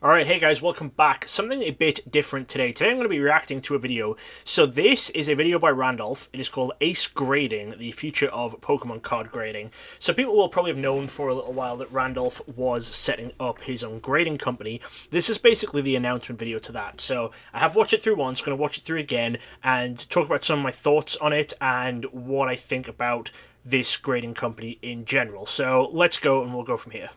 Alright, hey guys, welcome back. Something a bit different today. Today I'm going to be reacting to a video. So this is a video by Randolph. It is called Ace Grading, the future of Pokemon card grading. So people will probably have known for a little while that Randolph was setting up his own grading company. This is basically the announcement video to that. So I have watched it through once, going to watch it through again, and talk about some of my thoughts on it and what I think about this grading company in general. So let's go and we'll go from here.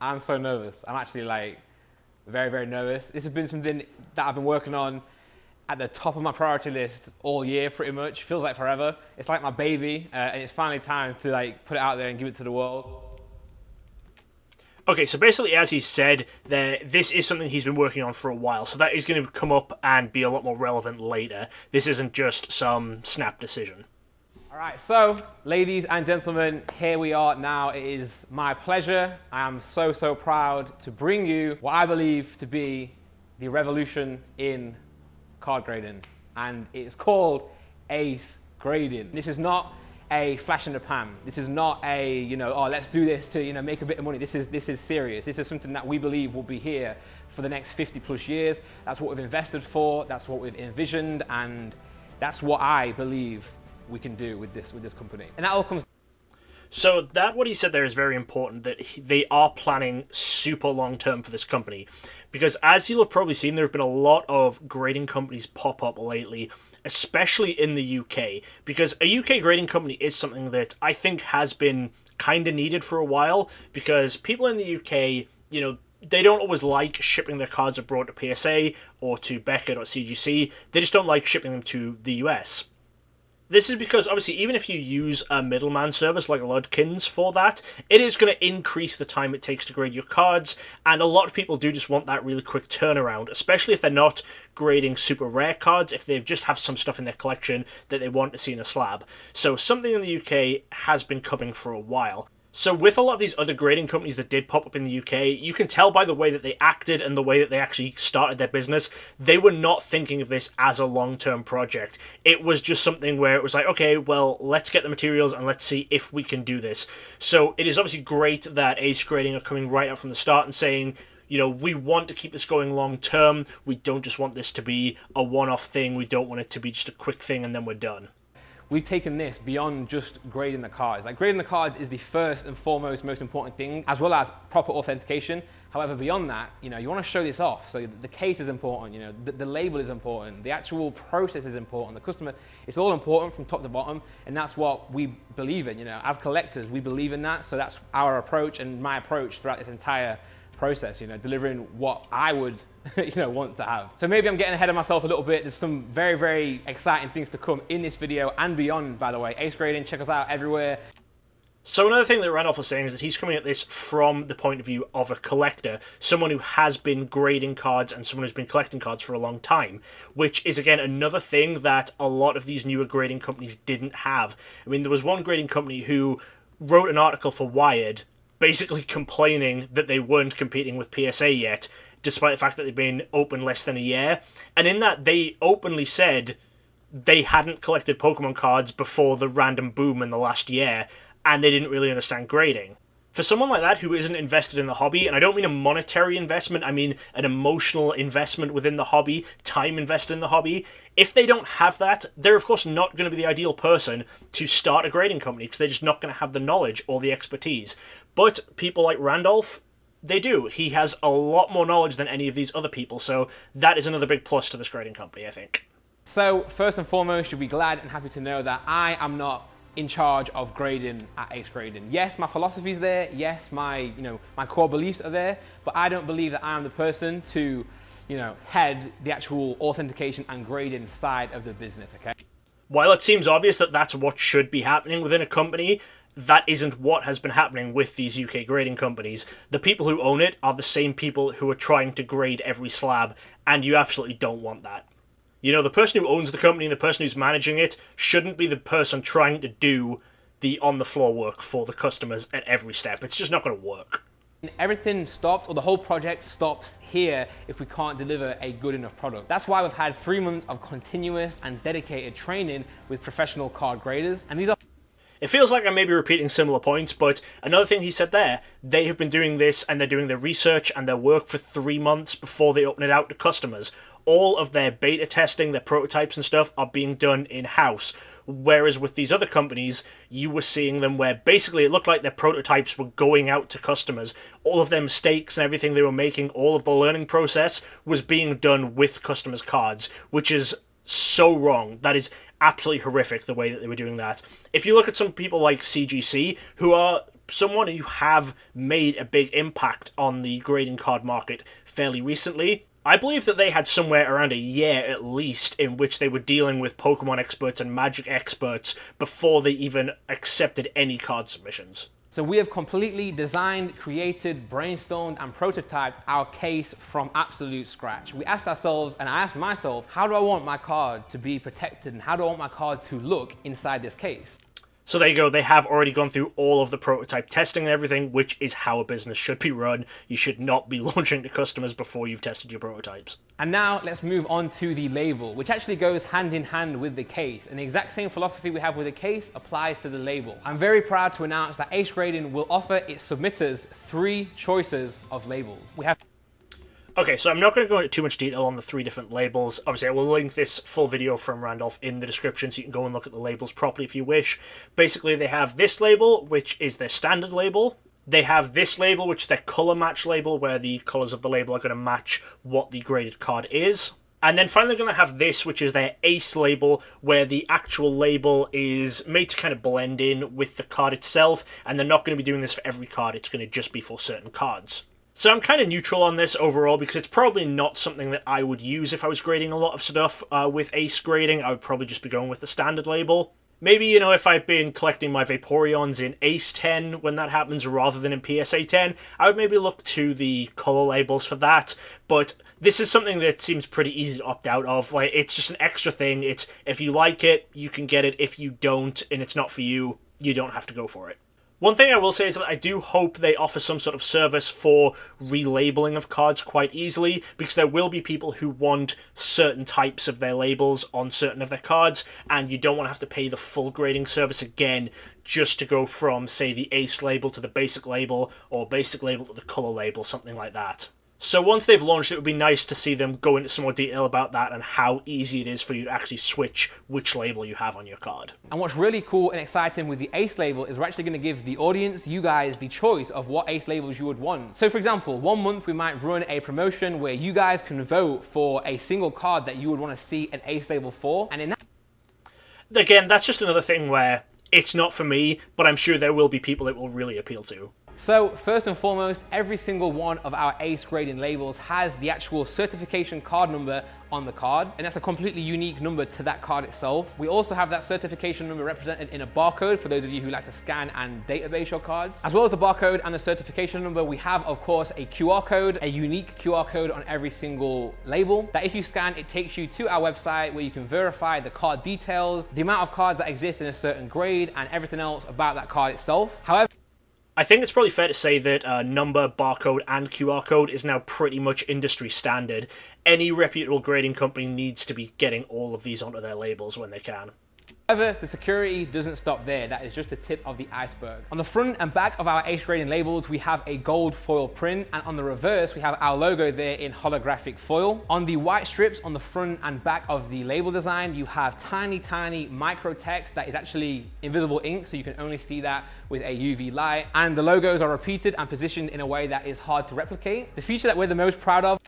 I'm so nervous. I'm actually very, very nervous. This has been something that I've been working on at the top of my priority list all year, pretty much. Feels like forever. It's like my baby, and it's finally time to put it out there and give it to the world. Okay, so basically, as he said, this is something he's been working on for a while, so that is going to come up and be a lot more relevant later. This isn't just some snap decision. All right, so ladies and gentlemen, here we are now. It is my pleasure. I am so, so proud to bring you what I believe to be the revolution in card grading. And it's called Ace Grading. This is not a flash in the pan. This is not a, oh, let's do this to, make a bit of money. This is serious. This is something that we believe will be here for the next 50 plus years. That's what we've invested for. That's what we've envisioned. And that's what I believe we can do with this company. And that all comes. So that what he said there is very important, that they are planning super long term for this company, because as you'll have probably seen, there have been a lot of grading companies pop up lately, especially in the UK, because a UK grading company is something that I think has been kind of needed for a while, because people in the UK, they don't always like shipping their cards abroad to PSA or to Beckett or CGC. They just don't like shipping them to the US. This is because, obviously, even if you use a middleman service like Ludkins for that, it is going to increase the time it takes to grade your cards, and a lot of people do just want that really quick turnaround, especially if they're not grading super rare cards, if they just have some stuff in their collection that they want to see in a slab. So something in the UK has been coming for a while. So with a lot of these other grading companies that did pop up in the UK, you can tell by the way that they acted and the way that they actually started their business, they were not thinking of this as a long-term project. It was just something where it was like, okay, well, let's get the materials and let's see if we can do this. So it is obviously great that Ace Grading are coming right out from the start and saying, we want to keep this going long term. We don't just want this to be a one-off thing. We don't want it to be just a quick thing and then we're done. We've taken this beyond just grading the cards. Grading the cards is the first and foremost most important thing, as well as proper authentication. However, beyond that, you want to show this off. So the case is important, the label is important, the actual process is important, the customer, it's all important from top to bottom, and that's what we believe in. As collectors, we believe in that, so that's our approach and my approach throughout this entire process, delivering what I would want to have. So maybe I'm getting ahead of myself a little bit. There's some very, very exciting things to come in this video and beyond, by the way. Ace Grading, check us out everywhere. So another thing that Randolph was saying is that he's coming at this from the point of view of a collector, someone who has been grading cards and someone who's been collecting cards for a long time, which is, again, another thing that a lot of these newer grading companies didn't have. I mean, there was one grading company who wrote an article for Wired basically complaining that they weren't competing with PSA yet, despite the fact that they've been open less than a year. And in that, they openly said they hadn't collected Pokemon cards before the random boom in the last year, and they didn't really understand grading. For someone like that who isn't invested in the hobby, and I don't mean a monetary investment, I mean an emotional investment within the hobby, time invested in the hobby, if they don't have that, they're of course not going to be the ideal person to start a grading company, because they're just not going to have the knowledge or the expertise. But people like Randolph, they do. He has a lot more knowledge than any of these other people, so that is another big plus to this grading company, I think. So first and foremost, you'll be glad and happy to know that I am not in charge of grading at Ace Grading. Yes, my philosophy's there. Yes, my my core beliefs are there, but I don't believe that I am the person to, head the actual authentication and grading side of the business, okay? While it seems obvious that that's what should be happening within a company, that isn't what has been happening with these UK grading companies. The people who own it are the same people who are trying to grade every slab, and you absolutely don't want that. The person who owns the company and the person who's managing it shouldn't be the person trying to do the on-the-floor work for the customers at every step. It's just not going to work. Everything stops, or the whole project stops here if we can't deliver a good enough product. That's why we've had 3 months of continuous and dedicated training with professional card graders, and these are It feels like I may be repeating similar points, but another thing he said there, they have been doing this and they're doing their research and their work for 3 months before they open it out to customers. All of their beta testing, their prototypes and stuff are being done in-house. Whereas with these other companies, you were seeing them where basically it looked like their prototypes were going out to customers. All of their mistakes and everything they were making, all of the learning process was being done with customers' cards, which is so wrong. That is absolutely horrific, the way that they were doing that. If you look at some people like CGC, who are someone who have made a big impact on the grading card market fairly recently, I believe that they had somewhere around a year at least in which they were dealing with Pokemon experts and Magic experts before they even accepted any card submissions. So we have completely designed, created, brainstormed, and prototyped our case from absolute scratch. We asked ourselves, and I asked myself, how do I want my card to be protected and how do I want my card to look inside this case? So there you go, they have already gone through all of the prototype testing and everything, which is how a business should be run. You should not be launching to customers before you've tested your prototypes. And now let's move on to the label, which actually goes hand in hand with the case. And the exact same philosophy we have with the case applies to the label. I'm very proud to announce that Ace Grading will offer its submitters 3 choices of labels. We have Okay, so I'm not going to go into too much detail on the 3 different labels. Obviously, I will link this full video from Randolph in the description so you can go and look at the labels properly if you wish. Basically, they have this label, which is their standard label. They have this label, which is their color match label, where the colors of the label are going to match what the graded card is. And then finally going to have this, which is their Ace label, where the actual label is made to kind of blend in with the card itself, and they're not going to be doing this for every card, it's going to just be for certain cards. So I'm kind of neutral on this overall because it's probably not something that I would use if I was grading a lot of stuff with Ace grading. I would probably just be going with the standard label. Maybe, you know, if I've been collecting my Vaporeons in Ace 10 when that happens rather than in PSA 10, I would maybe look to the color labels for that. But this is something that seems pretty easy to opt out of. Like, it's just an extra thing. It's if you like it, you can get it. If you don't, and it's not for you, you don't have to go for it. One thing I will say is that I do hope they offer some sort of service for relabeling of cards quite easily, because there will be people who want certain types of their labels on certain of their cards, and you don't want to have to pay the full grading service again just to go from, say, the Ace label to the basic label, or basic label to the color label, something like that. So once they've launched, it would be nice to see them go into some more detail about that and how easy it is for you to actually switch which label you have on your card. And what's really cool and exciting with the Ace label is we're actually going to give the audience, you guys, the choice of what Ace labels you would want. So for example, 1 month we might run a promotion where you guys can vote for a single card that you would want to see an Ace label for. And in that... Again, that's just another thing where it's not for me, but I'm sure there will be people it will really appeal to. So first and foremost, every single one of our Ace grading labels has the actual certification card number on the card, and that's a completely unique number to that card itself. We also have that certification number represented in a barcode for those of you who like to scan and database your cards. As well as the barcode and the certification number, we have, of course, a QR code, a unique QR code on every single label that if you scan, it takes you to our website where you can verify the card details, the amount of cards that exist in a certain grade, and everything else about that card itself. However, I think it's probably fair to say that number, barcode, and QR code is now pretty much industry standard. Any reputable grading company needs to be getting all of these onto their labels when they can. However, the security doesn't stop there. That is just the tip of the iceberg. On the front and back of our Ace grading labels, we have a gold foil print, and on the reverse, we have our logo there in holographic foil. On the white strips on the front and back of the label design, you have tiny, tiny micro text that is actually invisible ink, so you can only see that with a UV light. And the logos are repeated and positioned in a way that is hard to replicate. The feature that we're the most proud of.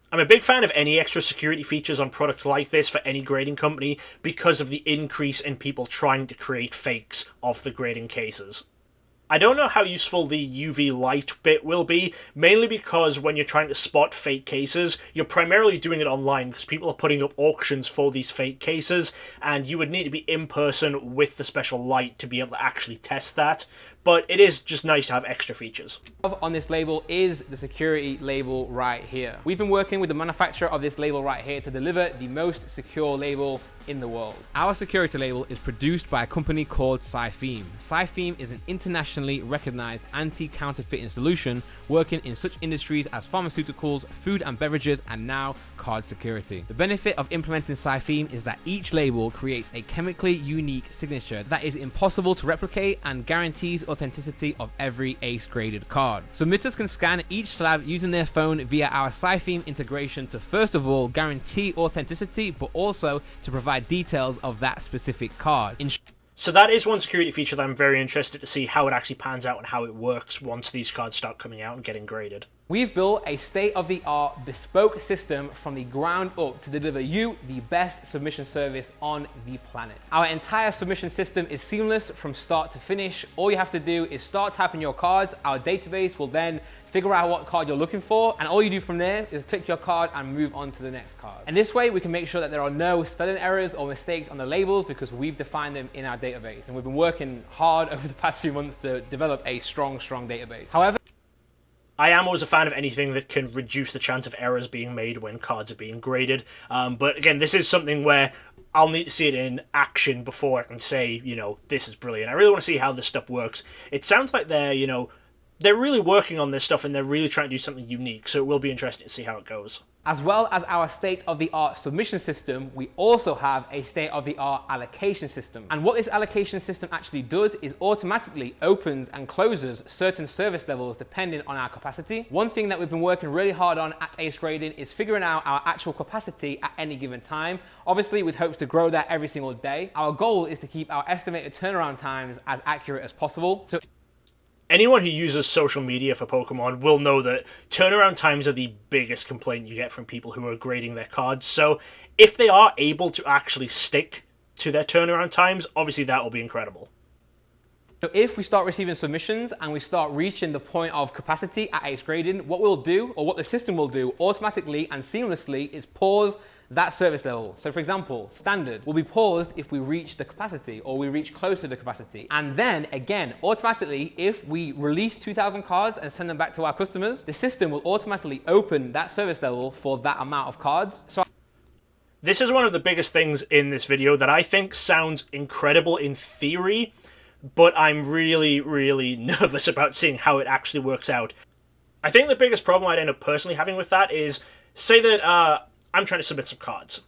I'm a big fan of any extra security features on products like this for any grading company because of the increase in people trying to create fakes of the grading cases. I don't know how useful the UV light bit will be, mainly because when you're trying to spot fake cases, you're primarily doing it online because people are putting up auctions for these fake cases, and you would need to be in person with the special light to be able to actually test that. but it is just nice to have extra features. On this label is the security label right here. We've been working with the manufacturer of this label right here to deliver the most secure label in the world. Our security label is produced by a company called Cytheme. Cytheme is an internationally recognized anti-counterfeiting solution working in such industries as pharmaceuticals, food and beverages, and now card security. The benefit of implementing Cytheme is that each label creates a chemically unique signature that is impossible to replicate and guarantees authenticity of every ACE-graded card. Submitters can scan each slab using their phone via our Cytheme integration to first of all guarantee authenticity, but also to provide details of that specific card. So that is one security feature that I'm very interested to see how it actually pans out and how it works once these cards start coming out and getting graded. We've built a state-of-the-art bespoke system from the ground up to deliver you the best submission service on the planet. Our entire submission system is seamless from start to finish. All you have to do is start tapping your cards. Our database will then figure out what card you're looking for, and all you do from there is click your card and move on to the next card. And this way we can make sure that there are no spelling errors or mistakes on the labels because we've defined them in our database. And we've been working hard over the past few months to develop a strong database. However, I am always a fan of anything that can reduce the chance of errors being made when cards are being graded. But again, this is something where I'll need to see it in action before I can say, this is brilliant. I really want to see how this stuff works. It sounds like they're really working on this stuff and they're really trying to do something unique. So it will be interesting to see how it goes. As well as our state-of-the-art submission system, we also have a state-of-the-art allocation system. And what this allocation system actually does is automatically opens and closes certain service levels depending on our capacity. One thing that we've been working really hard on at Ace Grading is figuring out our actual capacity at any given time, obviously with hopes to grow that every single day. Our goal is to keep our estimated turnaround times as accurate as possible. Anyone who uses social media for Pokemon will know that turnaround times are the biggest complaint you get from people who are grading their cards. So if they are able to actually stick to their turnaround times, obviously that will be incredible. So if we start receiving submissions and we start reaching the point of capacity at Ace Grading, what we'll do, or what the system will do automatically and seamlessly, is pause that service level. So for example, standard will be paused if we reach the capacity or we reach close to the capacity. And then again, automatically, if we release 2,000 cards and send them back to our customers, the system will automatically open that service level for that amount of cards. So this is one of the biggest things in this video that I think sounds incredible in theory, but I'm really, really nervous about seeing how it actually works out. I think the biggest problem I'd end up personally having with that is, say that I'm trying to submit some cards,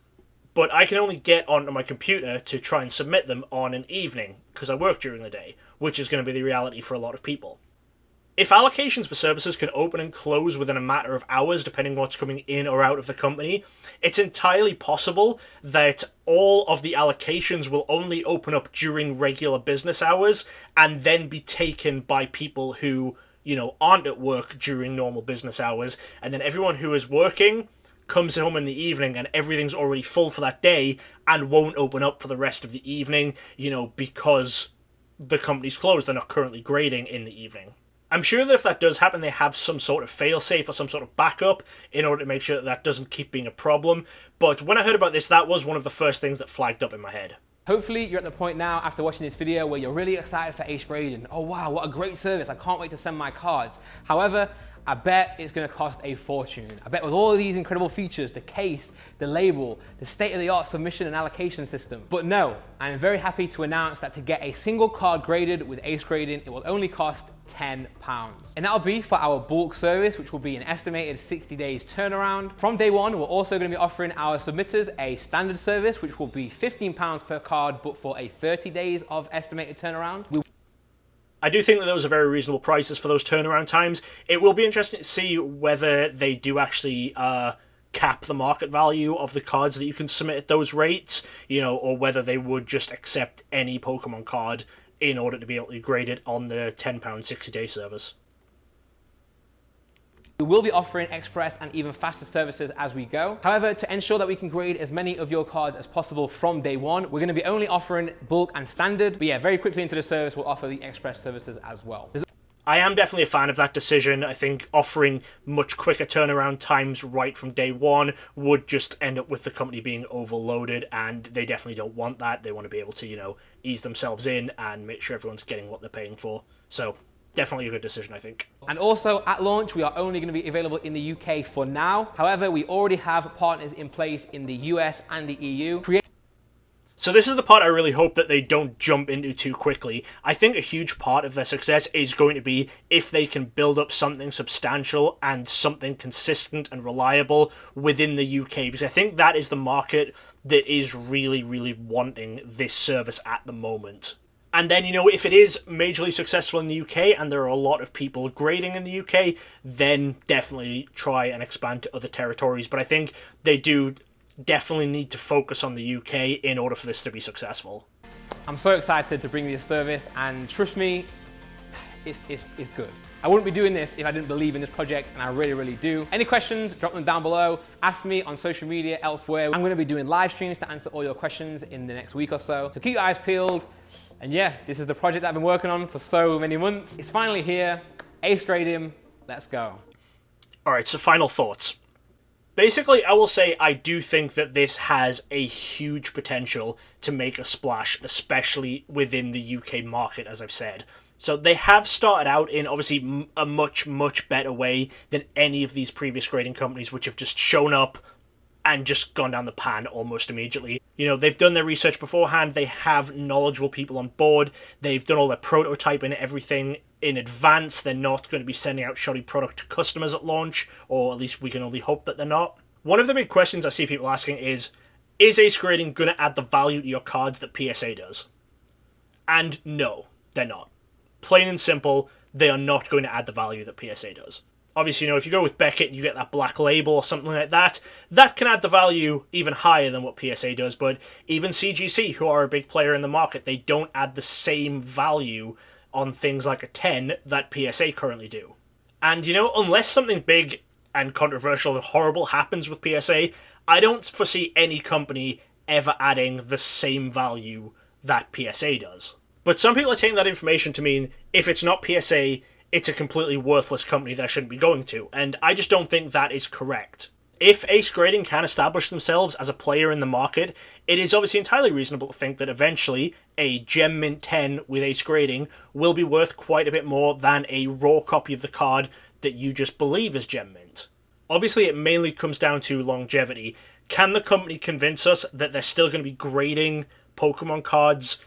but I can only get onto my computer to try and submit them on an evening because I work during the day, which is going to be the reality for a lot of people. If allocations for services can open and close within a matter of hours, depending on what's coming in or out of the company, it's entirely possible that all of the allocations will only open up during regular business hours and then be taken by people who, aren't at work during normal business hours, and then everyone who is working comes home in the evening and everything's already full for that day and won't open up for the rest of the evening, because the company's closed. They're not currently grading in the evening. I'm sure that if that does happen, they have some sort of fail-safe or some sort of backup in order to make sure that that doesn't keep being a problem. But when I heard about this, that was one of the first things that flagged up in my head. Hopefully you're at the point now after watching this video where you're really excited for Ace Grading. Oh wow, what a great service. I can't wait to send my cards. However, I bet it's going to cost a fortune. I bet with all of these incredible features, the case, the label, the state-of-the-art submission and allocation system. But no, I'm very happy to announce that to get a single card graded with Ace Grading, it will only cost £10. And that'll be for our bulk service, which will be an estimated 60 days turnaround. From day one, we're also going to be offering our submitters a standard service, which will be £15 per card, but for a 30 days of estimated turnaround. I do think that those are very reasonable prices for those turnaround times. It will be interesting to see whether they do actually cap the market value of the cards that you can submit at those rates, or whether they would just accept any Pokemon card in order to be able to grade it on the £10 60-day service. We will be offering express and even faster services as we go. However, to ensure that we can grade as many of your cards as possible from day one, we're going to be only offering bulk and standard. But yeah, very quickly into the service, we'll offer the express services as well. I am definitely a fan of that decision. I think offering much quicker turnaround times right from day one would just end up with the company being overloaded, and they definitely don't want that. They want to be able to, ease themselves in and make sure everyone's getting what they're paying for. So definitely a good decision, I think. And also, at launch, we are only going to be available in the UK for now. However, we already have partners in place in the US and the EU. So this is the part I really hope that they don't jump into too quickly. I think a huge part of their success is going to be if they can build up something substantial and something consistent and reliable within the UK, because I think that is the market that is really, really wanting this service at the moment. And then, if it is majorly successful in the UK and there are a lot of people grading in the UK, then definitely try and expand to other territories. But I think they do definitely need to focus on the UK in order for this to be successful. I'm so excited to bring this service, and trust me, it's good. I wouldn't be doing this if I didn't believe in this project, and I really, really do. Any questions, drop them down below. Ask me on social media elsewhere. I'm going to be doing live streams to answer all your questions in the next week or so. So keep your eyes peeled. And yeah, this is the project I've been working on for so many months. It's finally here. Ace grade him. Let's go. All right, so final thoughts. Basically, I will say I do think that this has a huge potential to make a splash, especially within the UK market, as I've said. So they have started out in, obviously, a much, much better way than any of these previous grading companies, which have just shown up and just gone down the pan almost immediately. They've done their research beforehand, they have knowledgeable people on board, they've done all their prototyping and everything in advance. They're not going to be sending out shoddy product to customers at launch, or at least we can only hope that they're not. One of the big questions I see people asking is Ace Grading going to add the value to your cards that PSA does? And no, they're not. Plain and simple, they are not going to add the value that PSA does. Obviously, if you go with Beckett, you get that black label or something like that. That can add the value even higher than what PSA does, but even CGC, who are a big player in the market, they don't add the same value on things like a 10 that PSA currently do. And, unless something big and controversial and horrible happens with PSA, I don't foresee any company ever adding the same value that PSA does. But some people are taking that information to mean if it's not PSA, it's a completely worthless company that I shouldn't be going to, and I just don't think that is correct. If Ace Grading can establish themselves as a player in the market, it is obviously entirely reasonable to think that eventually a Gem Mint 10 with Ace Grading will be worth quite a bit more than a raw copy of the card that you just believe is Gem Mint. Obviously, it mainly comes down to longevity. Can the company convince us that they're still going to be grading Pokemon cards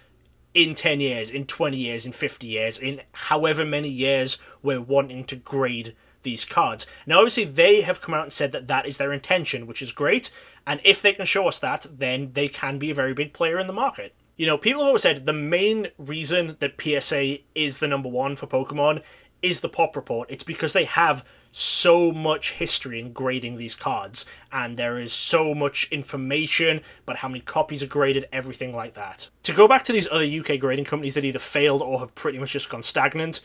in 10 years, in 20 years, in 50 years, in however many years we're wanting to grade these cards? Now, obviously, they have come out and said that that is their intention, which is great, and if they can show us that, then they can be a very big player in the market. People have always said the main reason that PSA is the number one for Pokemon is the pop report. It's because they have so much history in grading these cards, and there is so much information about how many copies are graded, everything like that. To go back to these other UK grading companies that either failed or have pretty much just gone stagnant,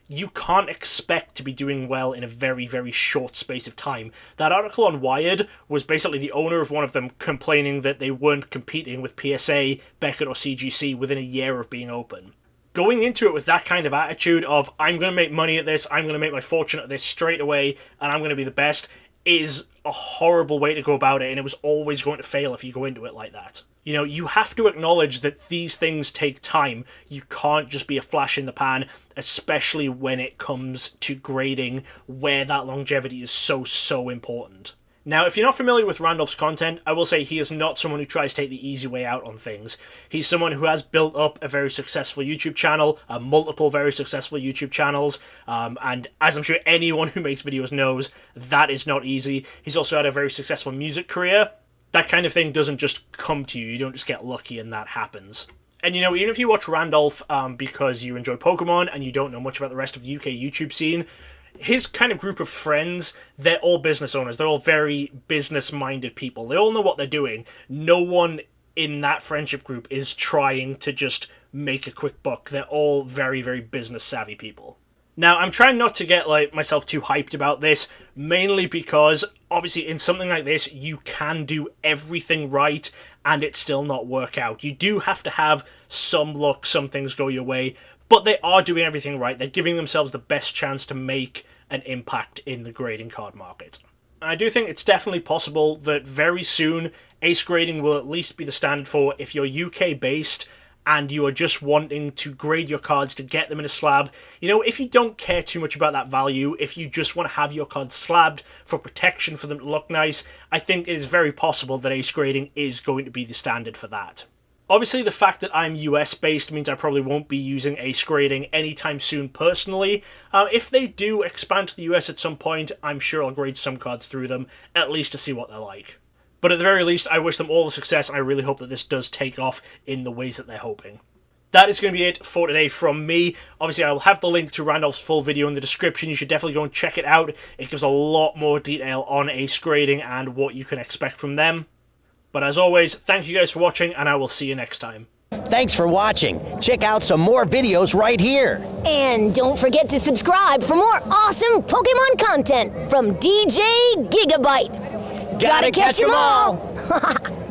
you can't expect to be doing well in a very, very short space of time. That article on Wired was basically the owner of one of them complaining that they weren't competing with PSA, Beckett, or CGC within a year of being open. Going into it with that kind of attitude of, I'm going to make money at this, I'm going to make my fortune at this straight away, and I'm going to be the best, is a horrible way to go about it, and it was always going to fail if you go into it like that. You have to acknowledge that these things take time. You can't just be a flash in the pan, especially when it comes to grading, where that longevity is so important. Now, if you're not familiar with Randolph's content, I will say he is not someone who tries to take the easy way out on things. He's someone who has built up a very successful YouTube channel, multiple very successful YouTube channels, and as I'm sure anyone who makes videos knows, that is not easy. He's also had a very successful music career. That kind of thing doesn't just come to you. You don't just get lucky and that happens. And even if you watch Randolph because you enjoy Pokemon and you don't know much about the rest of the UK YouTube scene, his kind of group of friends, they're all business owners. They're all very business-minded people. They all know what they're doing. No one in that friendship group is trying to just make a quick buck. They're all very, very business-savvy people. Now, I'm trying not to get myself too hyped about this, mainly because, obviously, in something like this, you can do everything right and it still not work out. You do have to have some luck, some things go your way, but they are doing everything right. They're giving themselves the best chance to make an impact in the grading card market. I do think it's definitely possible that very soon Ace Grading will at least be the standard for if you're UK based and you are just wanting to grade your cards to get them in a slab, you know, if you don't care too much about that value, if you just want to have your cards slabbed for protection, for them to look nice, I think it is very possible that ace grading is going to be the standard for that. Obviously, the fact that I'm US-based means I probably won't be using ace grading anytime soon personally. If they do expand to the US at some point, I'm sure I'll grade some cards through them, at least to see what they're like. But at the very least, I wish them all the success, and I really hope that this does take off in the ways that they're hoping. That is going to be it for today from me. Obviously, I will have the link to Randolph's full video in the description. You should definitely go and check it out. It gives a lot more detail on ace grading and what you can expect from them. But as always, thank you guys for watching, and I will see you next time. Thanks for watching. Check out some more videos right here. And don't forget to subscribe for more awesome Pokemon content from DJ Gigabyte. Gotta catch 'em all!